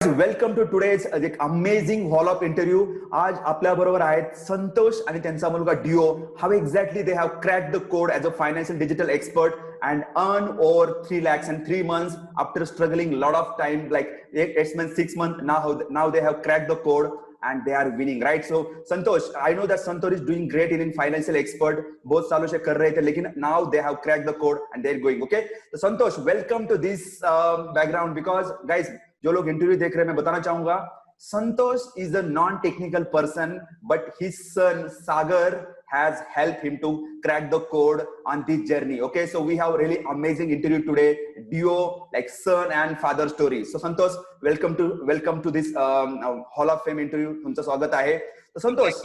Welcome to today's एक amazing hall of interview. आज आपल्या बरोबर आहेत संतोष आणि त्यांचा मुलगा डिओ. How exactly they have crack the code as a financial digital expert and earn over 3 lakhs in 3 months after struggling a lot of time, like 8 months, 6 months. Now they have cracked the code and they are winning, right? So Santosh, I know that Santosh is doing great in financial expert. बहुत सालों से कर रहे थे, लेकिन now they have cracked the code and they're going. Okay, so Santosh, welcome to this background, because guys, जो लोग interview देख रहे हैं, मैं बताना चाहूंगा, Santosh is a non-technical person, but his son Sagar has helped him to crack the code on this journey. Okay, so we have a really amazing interview today, duo, like son and father story. So Santosh, welcome to this Hall of Fame interview. तुमचं स्वागत आहे. So Santosh,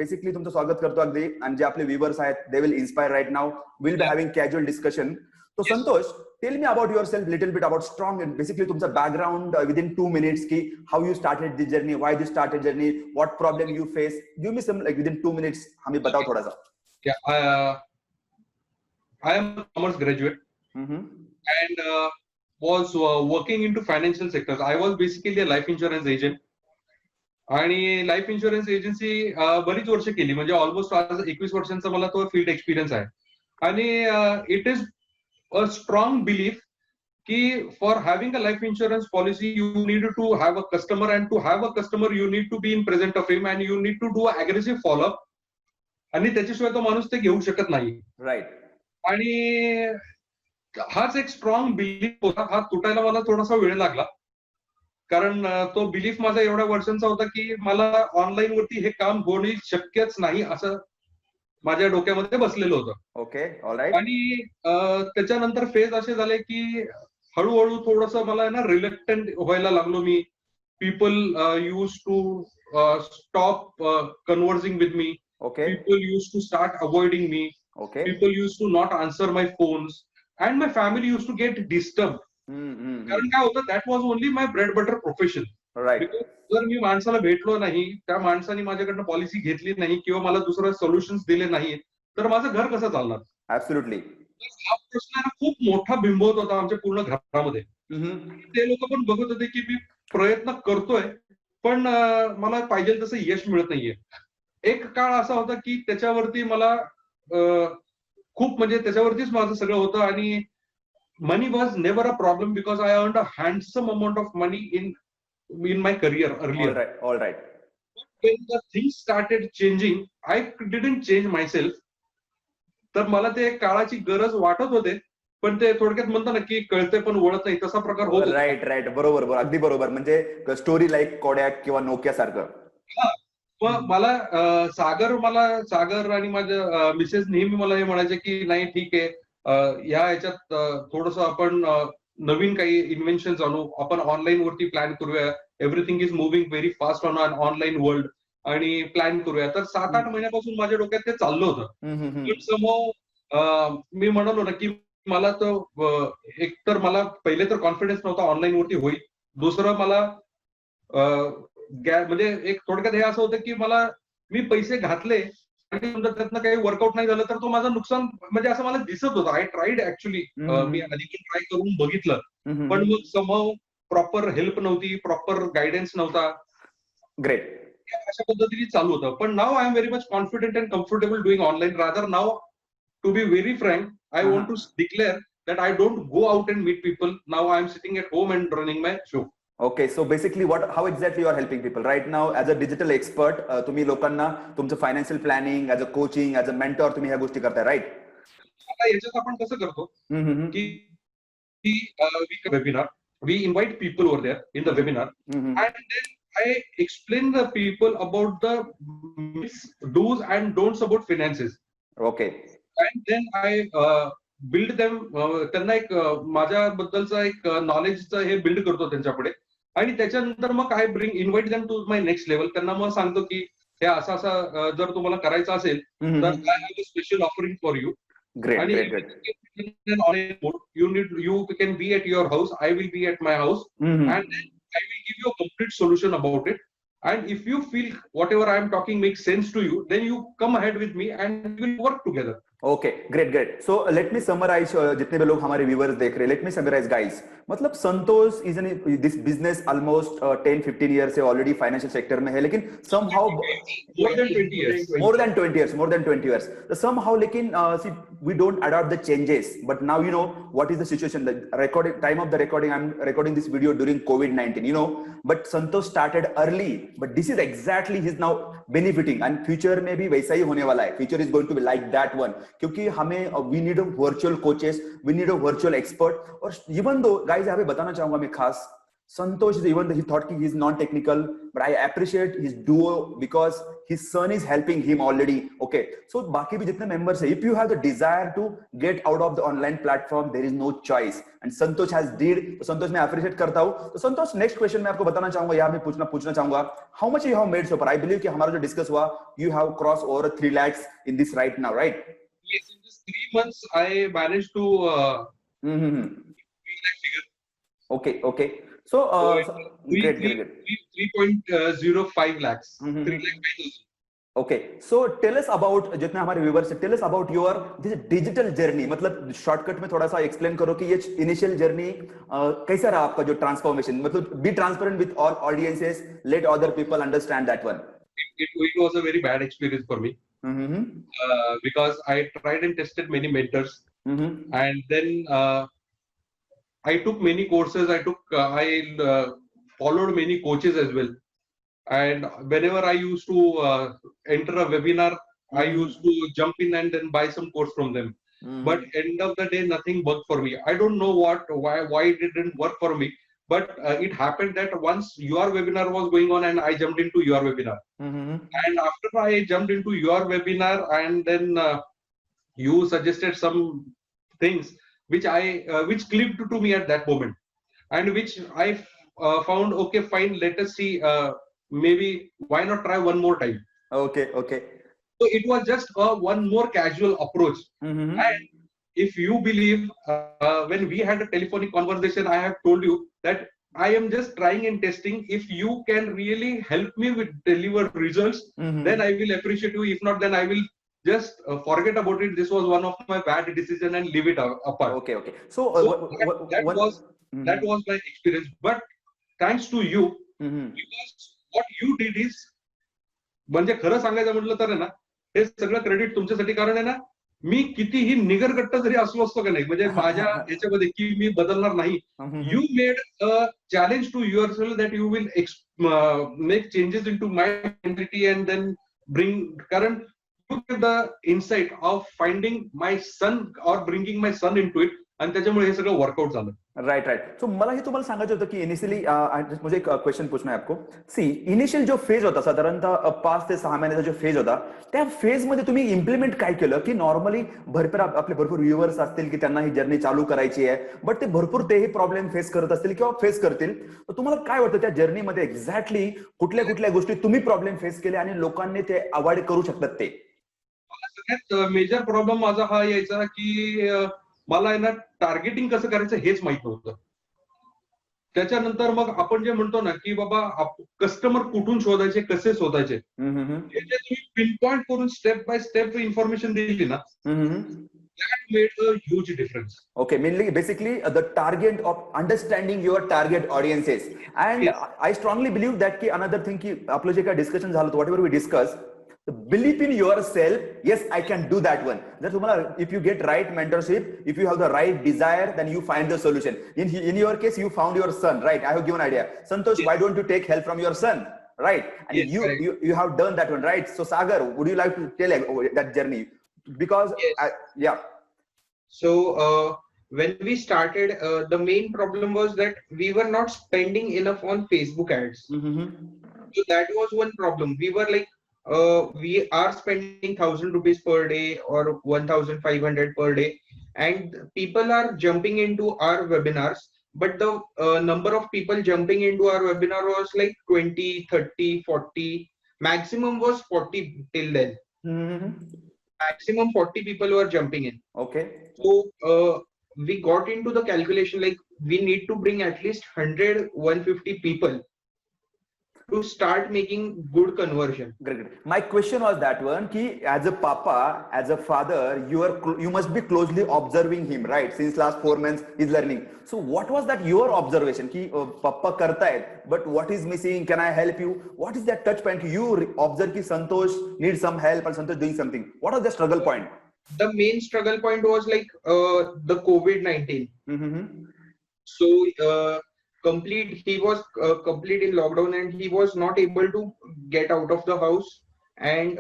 basically तुमचं स्वागत करतो अगदी, आणि जे आपले viewers आहेत, they will inspire right now. We'll be having casual discussion. So Santosh, tell me about yourself, little bit about strong and basically तुमचा background within 2 minutes की how you started this journey, why you started journey, what problem you face. Give me some like within 2 minutes. हमें बताओ थोड़ा सा. Yeah, I am a commerce graduate and was working into financial sectors. I was basically a life insurance agent. आणि life insurance agency बरीच वर्ष केली, म्हणजे almost आज 21 वर्षांचा मला तो फील्ड एक्सपिरियन्स आहे. आणि it is a strong belief ki for having a life insurance policy you need to have a customer, and to have a customer you need to be in present of him and you need to do a aggressive follow up, आणि त्याच्याशिवाय तो माणूस ते घेऊ शकत नाही. Right. आणि हाच एक स्ट्रॉंग बिलीफ होता. हा तुटायला मला थोडासा वेळ लागला, कारण तो बिलीफ माझा एवढ्या वर्षांचा होता की मला ऑनलाईन वरती हे काम होणे शक्यच नाही असं माझ्या डोक्यामध्ये बसलेलं होतं. Okay, all right. आणि त्याच्यानंतर फेज असे झाले की हळूहळू थोडस मला ना रिलक्टंट व्हायला लागलो मी. People use to stop conversing with मी. Okay. People use to start avoiding मी. Okay. People use to not answer my phones and my family use to get disturb. कारण काय होतं, that was only my bread butter profession. Right. जर मी माणसाला भेटलो नाही, त्या माणसाने माझ्याकडनं पॉलिसी घेतली नाही किंवा मला दुसरं सोल्युशन्स दिले नाही, तर माझं घर कसं चालणार? ऍब्सोल्युटली. हा प्रश्न खूप मोठा बिंबवत होता आमच्या पूर्ण घरामध्ये. ते लोक पण बघत होते की मी प्रयत्न करतोय, पण मला पाहिजे तसं यश मिळत नाहीये. एक काळ असा होता की त्याच्यावरती मला खूप, म्हणजे त्याच्यावरतीच माझं सगळं होतं. आणि money was never a problem because I earned a handsome amount of money in my career earlier. All right. But when the things started changing, I didn't change myself. तर मला ते काळाची गरज वाटत होते, पण ते थोडक्यात म्हणतो ना की कळते पण वळत नाही, तसा प्रकार होत. राईट. बरोबर, अगदी बरोबर. म्हणजे स्टोरी लाईक कोडॅक किंवा नोकिया सारखं. मग मला सागर आणि माझ्या मिसेस नेहमी मला हे म्हणायचे की नाही ठीक आहे, ह्या ह्याच्यात थोडस आपण नवीन काही इन्व्हेन्शन आणू, आपण ऑनलाईन वरती प्लॅन करूया. Everything is moving very fast on an online world, आणि प्लॅन करूया. तर 7-8 महिन्यापासून माझ्या डोक्यात ते चाललं होतं. पण समोर मी म्हणालो ना की मला तर एकतर मला पहिले तर कॉन्फिडन्स नव्हता ऑनलाईन वरती होईल. दुसरं मला म्हणजे एक थोडक्यात हे असं होतं की मी पैसे घातले आणि समजा त्यातनं काही वर्कआउट नाही झालं तर तो माझं नुकसान, म्हणजे असं मला दिसत होतं. आय ट्राईड ऍक्च्युली, मी आधी पण ट्राय करून बघितलं, पण मग समहाऊ प्रॉपर हेल्प नव्हती, प्रॉपर गायडन्स नव्हता. ग्रेट. अशा पद्धतीने चालू होतं. पण now I am very much confident and comfortable doing online. Rather now, to be very frank, I want to declare that I don't go out and meet people. Now I am sitting at home and running my show. Okay, so basically how exactly you are helping people right now as a digital expert? तुम्ही लोकांना तुमचं financial planning, as a coaching, as a mentor, तुम्ही ह्या गोष्टी करताय, right? आता याच्यात आपण कसं करतो की webinar, we invite people over there in the webinar, and then I explain the people about the do's and don'ts about finances. Okay. And then I build them, त्यांना एक माझ्याबद्दलचा एक नॉलेजचं हे बिल्ड करतो त्यांच्यापुढे. आणि त्याच्यानंतर मग I invite them to my next level. त्यांना मग सांगतो की हे असं जर तुम्हाला करायचं असेल तर I have a special offering for you. आणि you can be at your house, I will be at my house, and then I will give you a complete solution about it. And if you feel whatever I am talking makes sense to you, then you come ahead with me and we will work together. Okay, great great. So let me summarise, जितने भी लोग हमारे viewers देख रहे हैं, late me summarise guys. मतलब Santosh is in this business almost 10-15 year से already financial sector में है, लेकिन somehow More than 20 years. more than 20 years, more than 20 years. So somehow, lekin, see, we don't adopt the changes. But now you know what is the situation. The recording time of the recording, I'm recording this video during COVID-19. You know, but Santosh started early. But this is exactly he's now benefiting, and future में भी वैसा ही होने वाला है. Future is going to be like that one. क्योंकि हमें we need a virtual coaches, we need a virtual expert. और even though guys यहाँ पे बताना चाहूँगा मैं खास. Santosh, even though he thought he is non-technical, but I appreciate his duo because his son is helping him already. Okay, so बाकी भी जितने members हैं, if you have the desire to get out of the online platform, there is no choice. And Santosh has did. तो Santosh मैं appreciate करता हूँ. तो Santosh, next question मैं आपको बताना चाहूँगा, यहाँ मैं पूछना चाहूँगा, how much you have made so far? I believe कि हमारा जो discuss हुआ, you have crossed over 3 lakhs in this right now, right? Yes, in just 3 months, I managed to 3 lakh figure. Okay, okay. So, great. 3.05 lakhs. 3 lakh 5,000. Okay, so tell us about, जितने हमारे viewers हैं, tell us about your this digital journey. मतलब shortcut में थोड़ा सा explain करो कि ये इनिशियल जर्नी कैसा रहा आपका जो ट्रांसफॉर्मेशन. मतलब be transparent with all audiences, let other people understand that one. It was a very bad experience for me because I tried and tested many mentors, and then I took many courses. I followed many coaches as well. And whenever I used to enter a webinar, I used to jump in and then buy some course from them. But end of the day, nothing worked for me. I don't know why it didn't work for me. But it happened that once your webinar was going on, and I jumped into your webinar. And after I jumped into your webinar, and then you suggested some things which clicked to me at that moment, and which I found, okay, fine, let us see, maybe why not try one more time. Okay. So it was just one more casual approach. And if you believe, when we had a telephonic conversation, I have told you that I am just trying and testing. If you can really help me with deliver results, then I will appreciate you. If not, then I will just forget about it. This was one of my bad decisions and leave it apart. Okay. So, that was my experience. But thanks to you, because what you did is, म्हणजे खरं सांगायचं म्हटलं तर आहे ना, हे सगळं credit तुमच्यासाठी. कारण आहे ना, मी कितीही निगरगट्ट जरी असलो असतो का नाही, म्हणजे माझ्या याच्यामध्ये की मी बदलणार नाही. You made a challenge to yourself that you will make changes into my mentality and then bring. कारण you get the insight of finding my son or bringing my son into it, आणि त्याच्यामुळे हे सगळं workout झालं. Right. सो मला हे तुम्हाला सांगायचं होतं की इनिशियली मुझे एक क्वेश्चन पूछना है आपको. सी, इनिशियल जो फेज होता साधारणतः 5 ते 6 महिन्याचा जो फेज होता, त्या फेज मध्ये तुम्ही इम्प्लिमेंट काय केलं की नॉर्मली आपले भरपूर व्ह्युअर्स असतील की त्यांना ही जर्नी चालू करायची आहे, बट ते भरपूर तेही प्रॉब्लेम फेस करत असतील किंवा फेस करतील. तर तुम्हाला काय वाटतं त्या जर्नीमध्ये एक्झॅक्टली कुठल्या गोष्टी तुम्ही प्रॉब्लेम फेस केले आणि लोकांनी ते अवॉइड करू शकतात ते? सगळ्यात मेजर प्रॉब्लेम माझा हा यायचा की मला आहे ना, टार्गेटिंग कसं करायचं हेच माहित नव्हतं. त्याच्यानंतर मग आपण जे म्हणतो ना की बाबा कस्टमर कुठून शोधायचे, कसे शोधायचे, हे जे तुम्ही पिन पॉइंट करून स्टेप बाय स्टेप इन्फॉर्मेशन दिली ना, that made a huge difference. Okay, mainly basically the target of understanding your target audiences. And Yes. I strongly believe that ki another thing ki आपलं जे काही discussion झालं, whatever we discussed, the belief in yourself, yes, I can do that one. जर तुम्हाला, if you get right mentorship, if you have the right desire, then you find the solution. In your case, you found your son, right? I have given idea. Santosh, Yes. why don't you take help from your son, right? And Yes, correct. you have done that one, right? So Sagar, would you like to tell that journey? Because Yes. yeah. So when we started, the main problem was that we were not spending enough on Facebook ads. So that was one problem. We were like, we are spending 1,000 rupees per day or 1,500 per day, and people are jumping into our webinars. But the number of people jumping into our webinar was like 20, 30, 40. Maximum was 40 till then. Maximum 40 people were jumping in. Okay. So we got into the calculation like we need to bring at least 100, 150 people. to start making good conversion. Great, great. My question was that one, ki as a papa, as a father, you must be closely observing him, right? Since last 4 months, he's learning. So what was that your observation? Ki papa karta hai, but what is missing? Can I help you? What is that touch point? You observe ki Santosh needs some help and Santosh doing something. What was the struggle point? The main struggle point was like the COVID-19. Mm-hmm. So he was complete in lockdown and he was not able to get out of the house, and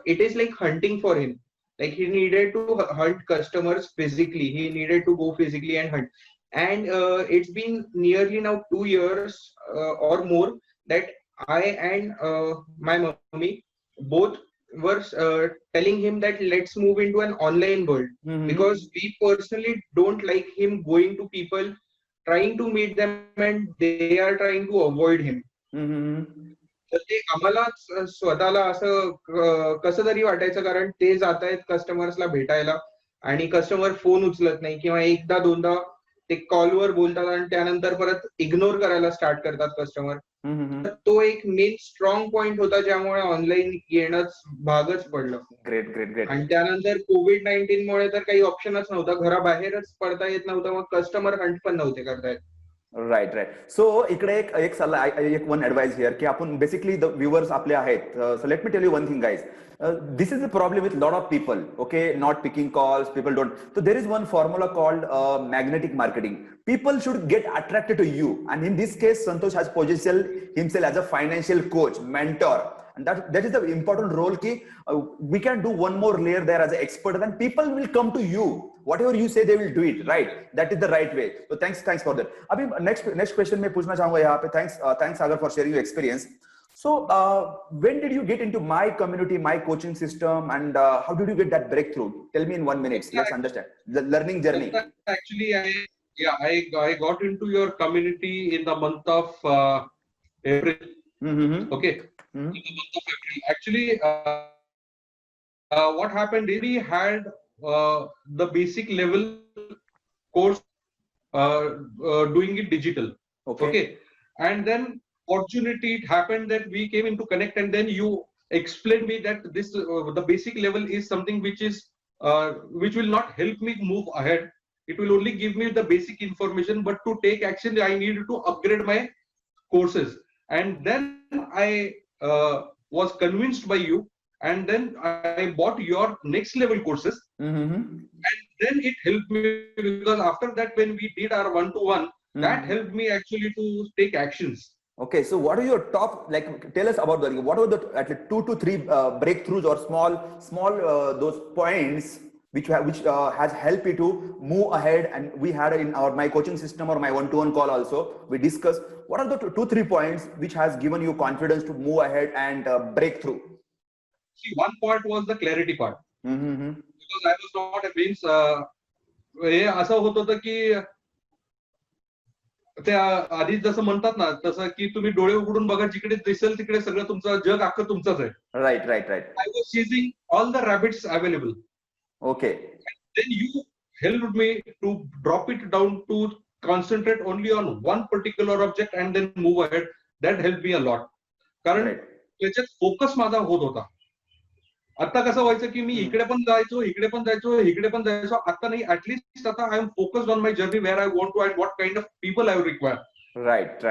it is like hunting for him. Like he needed to hunt customers physically, he needed to go physically and hunt. And it's been nearly now 2 years or more that I and my mummy both were telling him that let's move into an online world, Mm-hmm. because we personally don't like him going to people, trying to meet them, and they are trying to avoid him. Mm-hmm. तर ते आम्हाला स्वतःला असं कसं तरी वाटायचं, कारण ते जात आहेत कस्टमर्सला भेटायला आणि कस्टमर फोन उचलत नाही, किंवा एकदा दोनदा ते कॉलवर बोलतात आणि त्यानंतर परत इग्नोर करायला स्टार्ट करतात कस्टमर. Mm-hmm. तर तो एक मेन स्ट्रॉंग पॉइंट होता ज्यामुळे ऑनलाईन येणंच भागच पडलं. Great, great, great. आणि त्यानंतर COVID-19 मुळे तर काही ऑप्शनच नव्हता, घराबाहेरच पडता येत नव्हतं, मग कस्टमर हंट पण नव्हते करता येत. Right right. सो इकडे एक सल्ला, एक वन ऍडवाइस हिअर, की आपण बेसिकली द व्ह्युअर्स आपले आहेत. So let me tell you one thing guys. This is the problem with a lot of people, okay, not picking calls, people don't. So there is one formula called magnetic marketing. People should get attracted to you, and in this case Santosh has positioned himself as a financial coach, mentor, and that is the important role. Ki we can do one more layer there as an expert, and people will come to you. Whatever you say, they will do it, right? That is the right way. So thanks for that. अभी next question मैं पूछना चाहूँगा यहाँ पे. Thanks Sagar for sharing your experience. So when did you get into my community, my coaching system, and how did you get that breakthrough? Tell me in 1 minute. Let's understand the learning journey. Actually, I got into your community in the month of April. Mm-hmm. Okay. Mm-hmm. In the month of April. Actually, what happened is we had the basic level course doing it digital. Okay. And then fortunately it happened that we came into Connect, and then you explained me that this the basic level is something which will not help me move ahead. It will only give me the basic information, but to take action I need to upgrade my courses. And then I was convinced by you, and then I bought your next level courses. Mm-hmm. And then it helped me, because after that when we did our one-to-one, that helped me actually to take actions. Okay, so what are your top, like, tell us about what are the at least 2 to 3 breakthroughs or small those points which has helped you to move ahead. And we had in my coaching system or my one-to-one call also, we discussed what are the 2-3 points which has given you confidence to move ahead and break through. See, one part was the clarity part. Mm-hmm. Because I was not a means हे असं होत होतं की त्या आधी जसं म्हणतात ना, तसं की तुम्ही डोळे उघडून बघा, जिकडे दिसेल तिकडे सगळं तुमचं जग अख्खं तुमचंच आहे. Right. I was chasing all the rabbits available. Okay. And then you helped me to drop it down to concentrate only on one particular object and then move ahead. That helped me a lot. कारण त्याच्यात focus माझा होत होता. आता कसं व्हायचं की मी इकडे पण जायचो, इकडे पण जायचो. आता नाही, ऍटलीस्ट आता I am focused on my journey, where I want to and what kind of people I require. Right.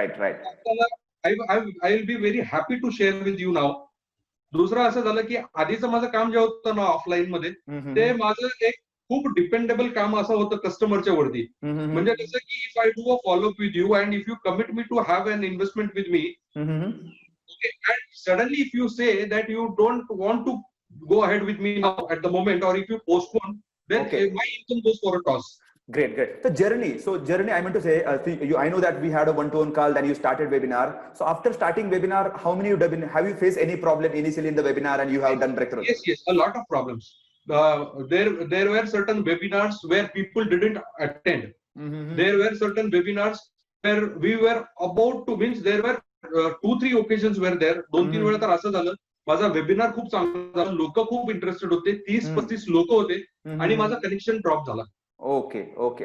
I will be very happy to share with you now. दुसरं असं झालं की आधीचं माझं काम जे होतं ना ऑफलाईन मध्ये, ते माझं एक खूप डिपेंडेबल काम असं होतं कस्टमरच्या वरती. म्हणजे कसं की if I do a follow up with you and if you commit me to have an investment with me, okay, and suddenly if you say that you don't want to go ahead with me now at the moment, or if you postpone, then my income goes for a toss. Great. The journey. So journey, I meant to say, I know that we had a one-to-one call, then you started webinar. So after starting webinar, how many have you faced any problem initially in the webinar and you have done breakthrough? Yes, a lot of problems. There were certain webinars where people didn't attend. There were certain webinars where we were about to win. There were 2-3 occasions were there. 2-3 वेळा तर असं झालं, माझा webinar खूप चांगला झाला, लोक खूप इंटरेस्टेड होते, 30-35 लोक होते, आणि माझा कनेक्शन ड्रॉप झाला. Okay.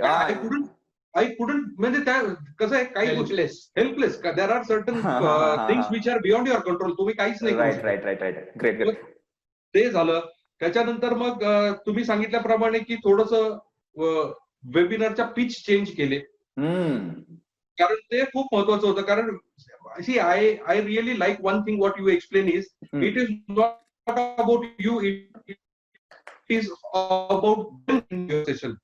I couldn't I couldn't, म्हणजे त्या कसं आहे काही helpless. There are certain things which are beyond your control. तुम्ही काहीच नाही करू शकत. right. Great. मग ते झालं. त्याच्यानंतर मग तुम्ही सांगितल्याप्रमाणे की थोडंसं वेबिनारच्या पिच चेंज केले. कारण ते खूप महत्वाचं होतं. कारण see, I really like one thing what you explain is it is not about you, it is about your session.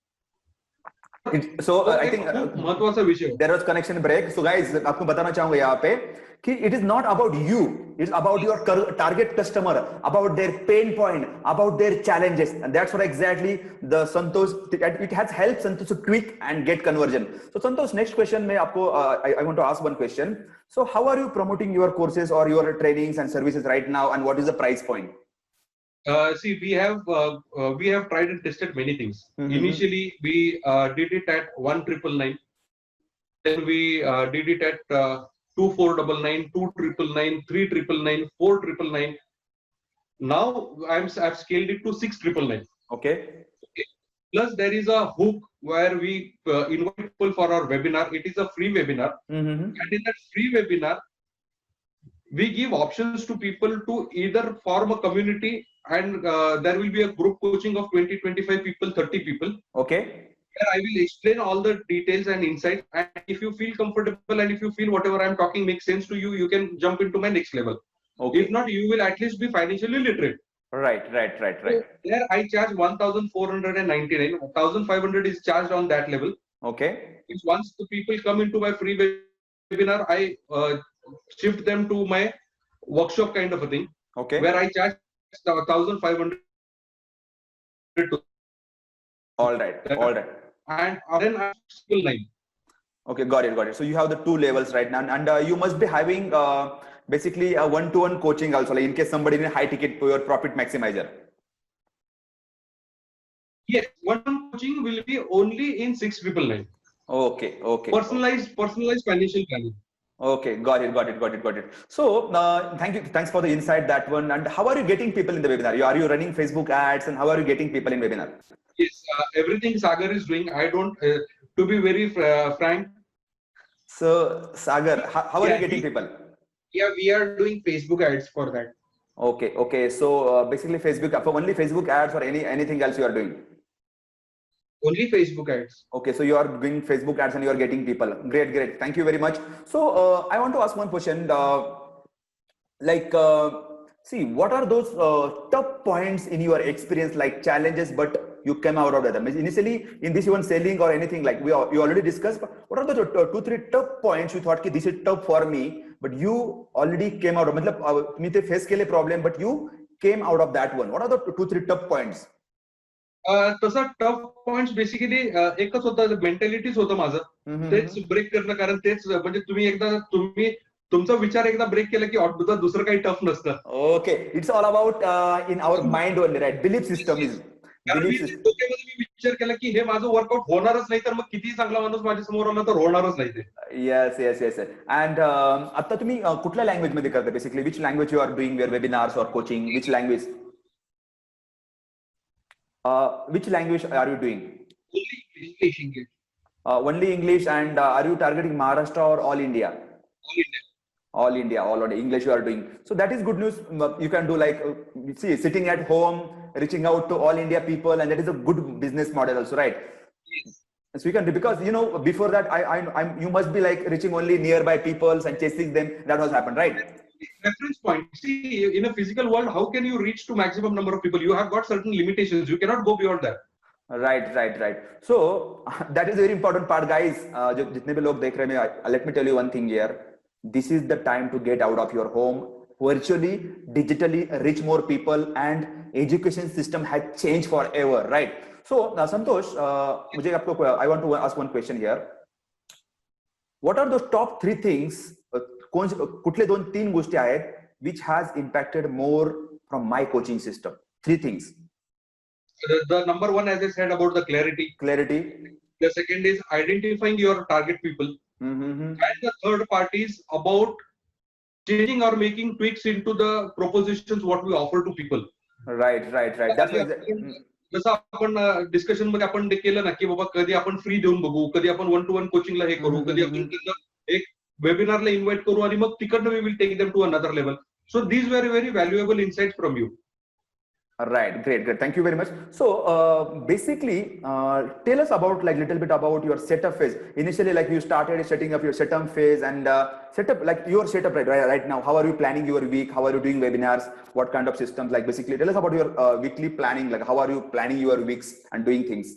So I think खूप महत्वाचा विषय there was connection break. So guys, आपको बताना चाहूंगा यहाँ पे कि it is not about you, it's about your target customer, about their pain point, about their challenges, and that's what exactly the Santosh, it has helped Santosh to tweak and get conversion. So Santosh, next question में आपको I want to ask one question. So how are you promoting your courses or your trainings and services right now, and what is the price point? See, we have tried and tested many things. Initially, we did it at 1,999. Then we did it at 2,499, 2,999, 3,999, 4,999. Now I've scaled it to 6,999. Okay. Plus, there is a hook where we invite people for our webinar. It is a free webinar, and in that free webinar, we give options to people to either form a community, and there will be a group coaching of 20, 25 people, 30 people. Okay. Where I will explain all the details and insights. And if you feel comfortable and if you feel whatever I'm talking makes sense to you, you can jump into my next level. Okay. If not, you will at least be financially literate. Right. So there I charge 1,499. 1,500 is charged on that level. Okay. If once the people come into my free webinar, I shift them to my workshop kind of a thing. Okay. Where I charge 1,500. All right. And then I'm still 9. Okay, got it. So you have the two levels right now, and you must be having basically a one-to-one coaching also, like in case somebody in a high ticket to your profit maximizer. Yes, one coaching will be only in 6,999. Okay. Personalized financial planning. Okay, got it. So thanks for the insight that one. And how are you getting people in the webinar? Are you running Facebook ads, and how are you getting people in webinar? Yes, everything Sagar is doing. I don't, to be very frank. So Sagar, how are you getting people? Yeah, we are doing Facebook ads for that. Okay. So basically only Facebook ads or anything else you are doing? Only Facebook ads. Okay, so you are doing Facebook ads and you are getting people. Great. Thank you very much. So I want to ask one question. See, what are those tough points in your experience, like challenges, but you came out of them? Initially, in this even selling or anything, like you already discussed, but what are the 2-3 tough points you thought ki this is tough for me, but you already came out of? मतलब तुम्ही ते face केले problem, but you came out of that one. What are the 2-3 tough points? तसं tough points basically एकच होतं, मेंटॅलिटीच होतं माझं. तेच ब्रेक करणं. कारण तेच म्हणजे तुम्ही तुमचा विचार एकदा ब्रेक केला की दुसरं काही टफ नसतं. Okay, it's all about in our mind only, right? Belief system is. डोक्यामध्ये मी विचार केला की हे माझं वर्कआउट होणारच नाही, तर मग किती चांगला माणूस माझ्या समोर आला तर होणारच नाही ते. Yes. And आता तुम्ही कुठल्या लँग्वेज मध्ये करता basically? Which language you are doing your webinars or coaching? Which language? Which language are you doing? Only English. Only English. And are you targeting Maharashtra or all India? All India, already English you are doing. So that is good news. You can do like, sitting at home, reaching out to all India people, and that is a good business model also, right? Yes. So you can do, because before that, you must be like reaching only nearby people and chasing them. That was happened, right? Reference point. See, in a physical world, how can you reach to maximum number of people? You have got certain limitations. You cannot go beyond that. Right. So that is a very important part, guys. जितने भी लोग देख रहे हैं, let me tell you one thing here. This is the time to get out of your home, virtually, digitally, reach more people, and education system has changed forever, right? So Santosh, I want to ask one question here. What are those top 3 things? कुठले 2-3 गोष्टी आहेत which has impacted more from my coaching system? 3 things. The number one, as I said, about the clarity. The second is identifying your target people. And the third part is about changing or making tweaks into the propositions what we offer to people. Right. That's जसं आपण discussion मध्ये आपण केलं ना की बाबा कधी आपण free देऊन बघू, कधी आपण 1 to 1 कोचिंगला हे करू, कधी आपण त्यांना एक वेबिनारला इन्व्हाइट करू आणि मग तिकडनं we will take them to another level. So these very very valuable insights from you. Right, great. Thank you very much. So, basically, tell us about like little bit about your setup phase. Initially, like you started setting up your setup phase and setup like your setup right now. How are you planning your week? How are you doing webinars? What kind of systems? Like basically, tell us about your weekly planning. Like how are you planning your weeks and doing things?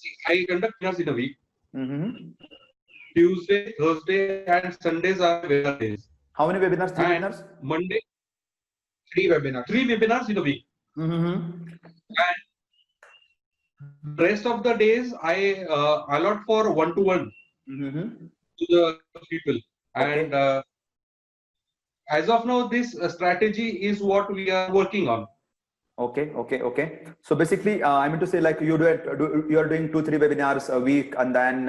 See, I conduct webinars in a week. Mm-hmm. Tuesday, Thursday, and Sundays are webinar days. How many webinars? 3 And webinars? Monday, 3 webinars. 3 webinars in a week. Mm-hmm. And rest of the days I allot for 1-to-1 Mm-hmm. to the people. Okay. And as of now, this strategy is what we are working on. Okay. So basically, I mean to say like you are doing 2-3 webinars a week, and then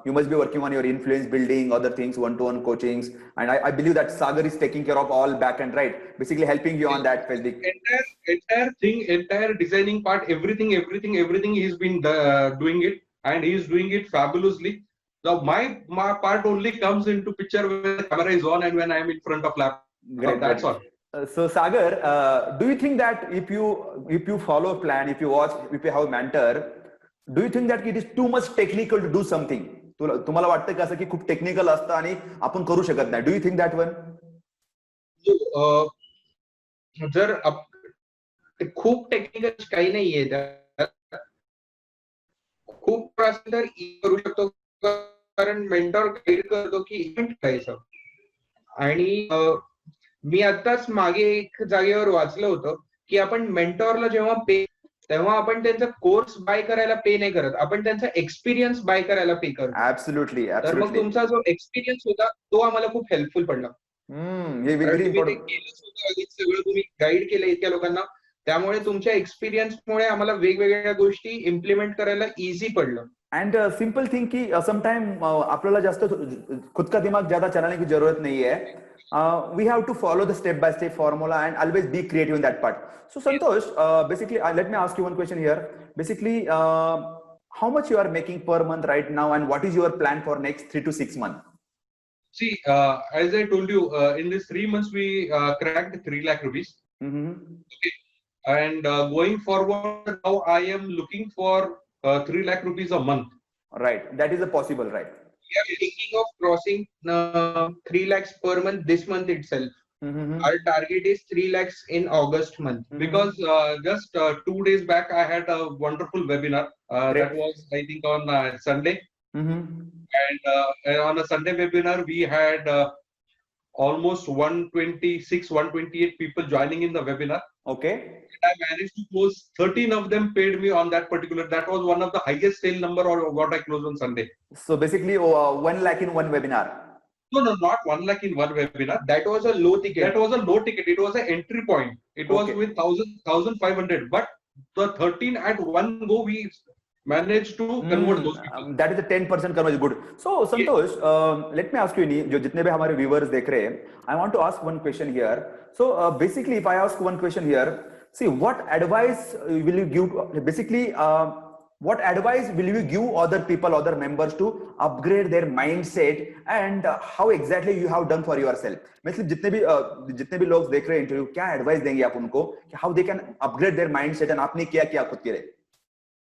you must be working on your influence building, other things, 1-to-1 coachings, and I believe that Sagar is taking care of all back end, right? Basically helping you on that phase. Entire thing, entire designing part, everything he's been doing it, and he's doing it fabulously. Now my part only comes into picture when the camera is on and when I am in front of laptop. Great. That's all. So Sagar, do you think that if you follow a plan, if you have a mentor, do you think that it is too much technical to do something? तुम्हाला वाटतं का असं की खूप technical असतं आणि आपण करू शकत नाही? Do you think that one? जर खूप टेक्निकल काही नाहीये त्यात, खूप असेल तर करू शकतो, कारण मेंटॉर गाईड करतो की इव्हेंट करायचं. आणि मी आताच मागे एक जागेवर वाचलं होतं की आपण मेंटॉरला जेव्हा तेव्हा आपण त्यांचा कोर्स बाय करायला पे नाही करत, आपण त्यांचा एक्सपिरियन्स बाय करायला पे करतो. Absolutely. तर मग तुमचा जो एक्सपिरियन्स होता तो आम्हाला खूप हेल्पफुल पडला. हे व्हेरी इम्पॉर्टंट. सगळं तुम्ही गाईड केलं इतक्या लोकांना, त्यामुळे तुमच्या एक्सपिरियन्समुळे आम्हाला वेगवेगळ्या गोष्टी इम्प्लिमेंट करायला इझी पडलं. एंड सिंपल थिंग की समटाइम आपल्याला जास्त खुद का दिमाग ज्यादा चलाने की जरूरत नहीं है. We have to follow the step by step formula and always be creative in that part. So Santosh, basically let me ask you one question here. Basically, how much you are making per month right now, and what is your plan for next 3 to 6 months? See, as I told you, in these 3 months we cracked 3 lakh rupees. Okay. And going forward, now I am looking for 3 lakh rupees a month. Right, that is a possible, right? We are thinking of crossing 3 lakhs per month this month itself. Our target is 3 lakhs in August month. Because just 2 days back I had a wonderful webinar. That was I think on Sunday. And on a Sunday webinar we had almost 128 people joining in the webinar. Okay. And I managed to close 13 of them paid me on that particular. That was one of the highest sale number or what I closed on Sunday. So basically 1 lakh in one webinar. No, not 1 lakh in one webinar. That was a low ticket. That was a low ticket. It was an entry point. It was with 1,500. But the 13 at one go we managed to convert those people. That is a 10% conversion. Good. So Santosh, let me ask you, जो जितने भी हमारे viewers देख रहे हैं, I want to ask one question here. So basically, if I ask one question here, see what advice will you give? Basically, what advice will you give other people, other members to upgrade their mindset, and how exactly you have done for yourself? मतलब जितने भी लोग देख रहे हैं interview, क्या advice देंगे आप उनको कि how they can upgrade their mindset and आपने क्या किया खुद के लिए?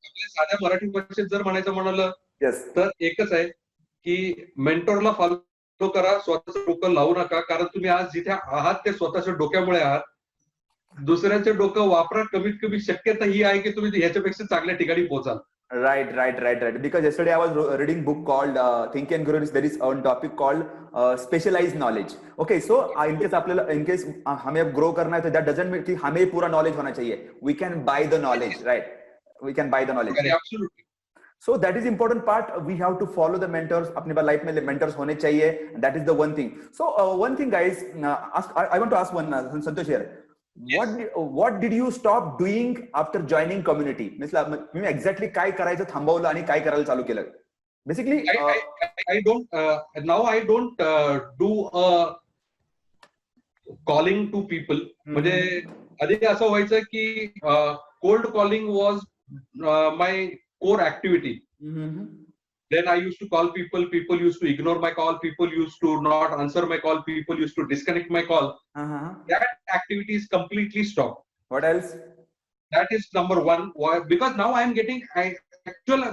आपल्या साध्या मराठी भाषेत जर म्हणायचं म्हणालं Yes. तर एकच आहे की मेंटॉरला फॉलो करा, स्वतःचं डोकं लावू नका, कारण तुम्ही आज जिथे आहात ते स्वतःच्या डोक्यामुळे आहात. दुसऱ्याचे डोकं वापरा, कमीत कमी शक्यता ही आहे की तुम्ही ह्याच्यापेक्षा चांगल्या ठिकाणी पोहोचाल. Right. Because yesterday I was reading book called Think and Grow. There is a topic called specialized knowledge. Okay, so in case हमें grow करना है तो that doesn't mean कि हमें पूरा knowledge होना चाहिए. We can buy the knowledge, right? We can buy the knowledge. Absolutely. So that is important part. We have to follow the mentors. अपने life में mentors होने चाहिए. That is the one thing. So one thing, guys, I want to ask one Santosh here. Yes. What did you stop doing after joining community? मतलब मी exactly काय करायचं थांबवलं आणि काय करायला चालू केलं? Basically, I don't now I don't do calling to people. म्हणजे आधी असं व्हायचं की cold calling was my core activity. Then I used to call people. People used to ignore my call. People used to not answer my call. People used to disconnect my call. That activity is completely stopped. What else? That is number one. Why? Because now I am getting actual.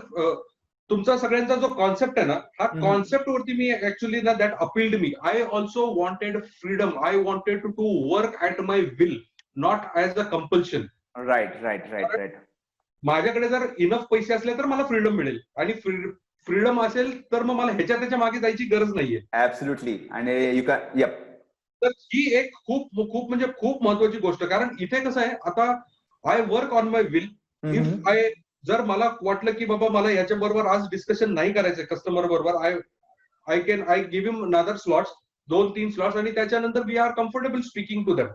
तुमचा सगळ्यांचा जो concept आहे ना, हा concept वरती मी actually ना that appealed me. I also wanted freedom. I wanted to work at my will, not as a compulsion. Right. माझ्याकडे जर इनफ पैसे असले तर मला फ्रीडम मिळेल, आणि फ्रीडम असेल तर मग मला त्याच्या मागे जायची गरज नाहीये. ऍब्सोल्युटली. आणि यू कॅन यप. तर ही एक खूप म्हणजे खूप महत्वाची गोष्ट. कारण इथे कसं आहे, आता I work on my will. If जर मला वाटलं की बाबा मला याच्या बरोबर आज डिस्कशन नाही करायचंय कस्टमर बरोबर, I give him another slots, 2-3 slots, आणि त्याच्यानंतर we are comfortable speaking to them.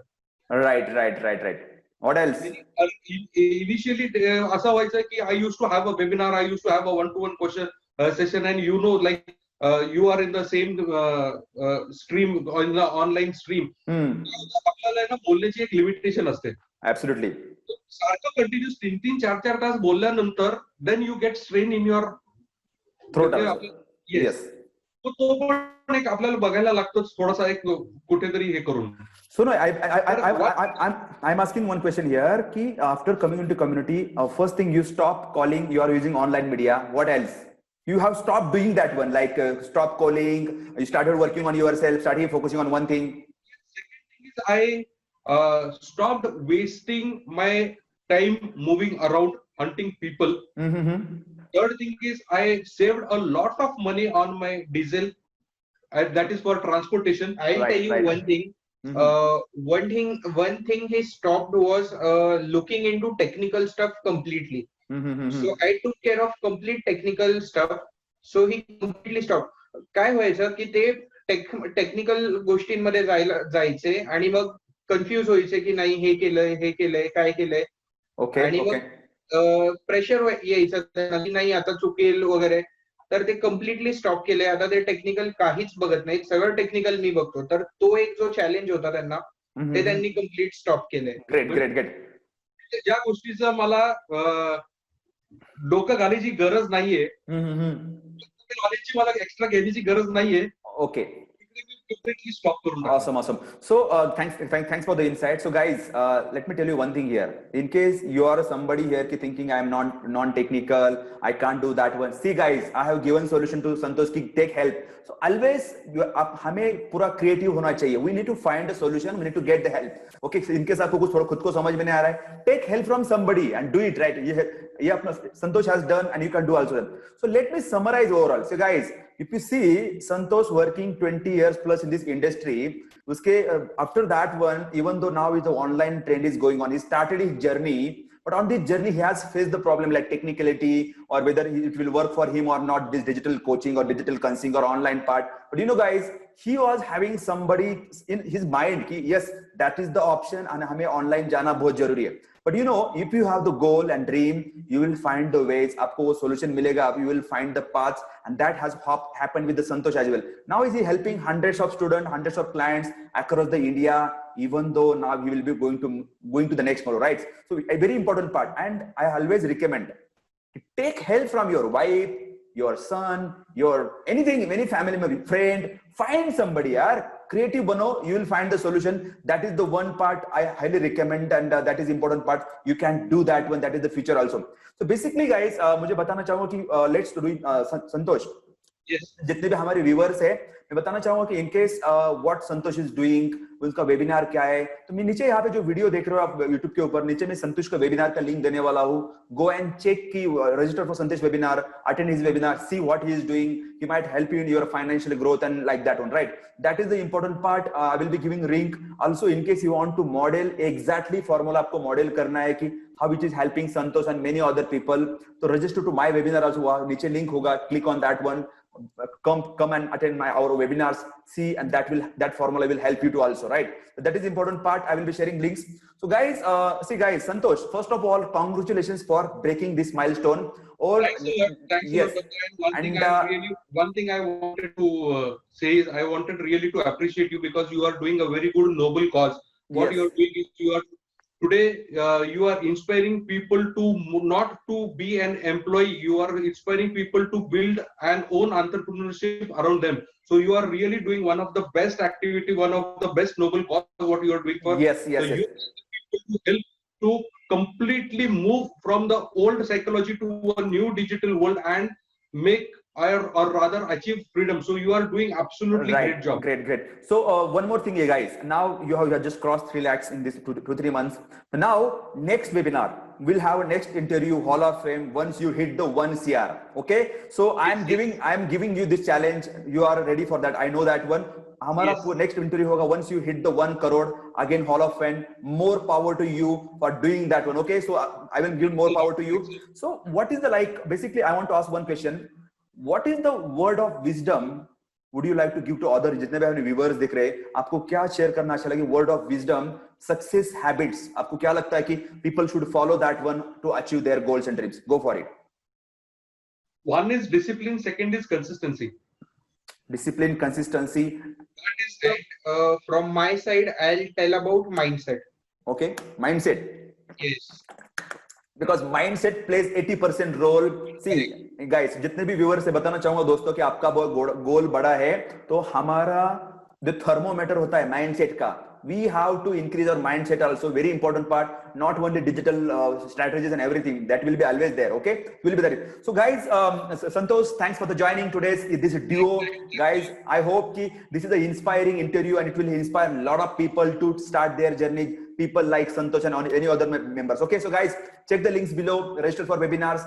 Right. What else? Initially असं व्हायचं की I used to have a webinar, I used to have a one-to-one question session, and like you are in the same stream, in the online stream. आपल्याला ना बोलण्याची एक limitation असते. Absolutely. सारखं continuous 3-3, 4-4 तास बोलल्यानंतर then you get strain in your throat. Yes. तो पण एक आपल्याला बघायला लागतोच थोडासा, एक कुठेतरी हे करून. So no, I'm asking one question here. Ki after coming into community, first thing you stop calling. You are using online media. What else? You have stopped doing that one. Like stop calling. You started working on yourself. Started focusing on one thing. Second thing is I stopped wasting my time moving around hunting people. Third thing is I saved a lot of money on my diesel. That is for transportation. I'll tell you one thing. One thing he stopped was looking into technical stuff completely. So I took care of complete technical stuff. So he completely stopped. काय व्हायचं की ते technical गोष्टींमध्ये जायचे आणि मग confuse व्हायचे की नाही हे केलंय काय केलंय. आणि मग प्रेशर यायचं की नाही आता चुकेल वगैरे. तर ते कम्प्लिटली स्टॉप केलंय. आता ते टेक्निकल काहीच बघत नाहीत, सगळं टेक्निकल मी बघतो. तर तो एक जो चॅलेंज होता त्यांना, ते त्यांनी कम्प्लीट स्टॉप केलंय. ग्रेट. ज्या गोष्टीचं मला डोकं घालायची गरज नाहीये, नॉलेजची मला एक्स्ट्रा घेण्याची गरज नाहीये. ओके. Completely stop करून. Awesome. So thanks for the insight. So guys, let me tell you one thing here. In case you are somebody here thinking I am non-technical, I can't do that one. See guys, I have given solution to Santosh ki take help. So always हमें पूरा creative होना चाहिए. We need to find a solution. We need to get the help. Okay. So in case आपको कुछ थोड़ा खुद को समझ में नहीं आ रहा है, take help from somebody and do it right. ये अपना Santosh has done and you can do also. So let me summarize overall. So guys, if you see Santosh working 20 years plus in this industry, after that one, even though now the online trend is going on, he started his journey, but on this journey he has faced the problem like technicality or whether it will work for him or not, this digital coaching or digital counseling or online part. But you know guys, he was having somebody in his mind ki yes, that is the option and हमें online जाना बहुत जरूरी है. But you know, if you have the goal and dream, you will find the ways. आपको वो solution मिलेगा. You will find the paths, and that has happened with the Santosh as well. Now is he helping hundreds of students, hundreds of clients across the India. Even though now he will be going to the next model, right? So a very important part, and I always recommend take help from your wife, your son, your anything, any family member, friend. Find somebody, yaar. Creative bano, you will find the solution. That is the one part I highly recommend, and that is important part. You can do that one. That is the future also. So basically guys, मुझे बताना चाहूँगा कि let's do Santosh. Yes. जितने भी हमारे viewers है, मैं बताना चाहूंगा कि in case what Santosh is doing, उनका वेबिनार क्या है, तो मैं नीचे यहाँ पे जो वीडियो देख रहे हो आप यूट्यूब के ऊपर, नीचे मैं संतोष का वेबिनार का लिंक देने वाला हूँ. गो एंड चेक की register for Santosh webinar, attend his webinar, see what he is doing. He might help you in your financial growth and like that one, right? That is the important part. I will be giving link also in case you want to model exactly formula आपको model करना है कि how it is helping Santosh and many other people. तो register to my webinar also, नीचे link होगा, click on that one. come and attend our webinars, see, and that formula will help you to also, right? That is the important part. I will be sharing links. So guys, see guys, Santosh, first of all, congratulations for breaking this milestone. Or Thanks a lot. Thanks yes, a lot. And and one thing I wanted to say is I wanted really to appreciate you because you are doing a very good noble cause. What yes, you are doing is today you are inspiring people to not to be an employee. You are inspiring people to build an own entrepreneurship around them. So you are really doing one of the best activity, one of the best noble cause. What you are doing for yes, the youth to help to completely move from the old psychology to a new digital world and make or rather achieve freedom. So you are doing absolutely right, great job. great. So one more thing, guys. Now you have just crossed 3 lakhs in this 2-3 months. Now next webinar, we'll have a next interview Hall of Fame once you hit the 1 CR. Okay. So I'm giving you this challenge. You are ready for that. I know that one. हमारा next interview होगा once you hit the 1 crore, again Hall of Fame. More power to you for doing that one. Okay. So I will give more power to you. So what is the basically I want to ask one question. What is the word of wisdom would you like to give to other जितने भी अपने viewers दिख रहे हैं, आपको क्या share करना अच्छा लगे? Word of wisdom, success habits, आपको क्या लगता है कि people should follow that one to achieve their goals and dreams? Go for it. One is discipline, second is consistency. Discipline, consistency. That is right. From my side, I'll tell about mindset. Okay, mindset. Yes. Because mindset plays 80% role. See, guys, जितने भी viewers से बताना चाहूंगा दोस्तों कि आपका गोल बड़ा है, तो हमारा जो thermometer होता है mindset का, we have to increase our mindset also. Very important part. Not only digital strategies and everything that will be always there. Okay, will be there. So guys, Santosh, thanks for the joining today's this duo. Guys, I hope कि this is an inspiring interview and it will inspire a lot of people to start their journey. People like Santosh and any other members. Okay, so guys, check the links below. Register for webinars.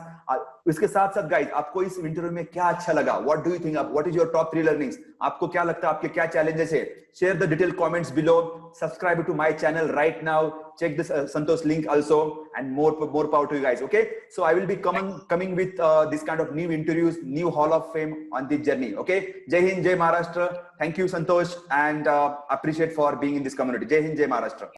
इसके साथ साथ guys, आपको इस interview में क्या अच्छा लगा? What do you think? What is your top 3 learnings? आपको क्या लगता है? आपके क्या challenges है? Share the detailed comments below. Subscribe to my channel right now. Check this Santosh link also, and more power to you guys. Okay, so I will be coming with this kind of new interviews, new Hall of Fame on this journey. Okay, Jai Hind, Jai Maharashtra. Thank you, Santosh, and appreciate for being in this community. Jai Hind, Jai Maharashtra.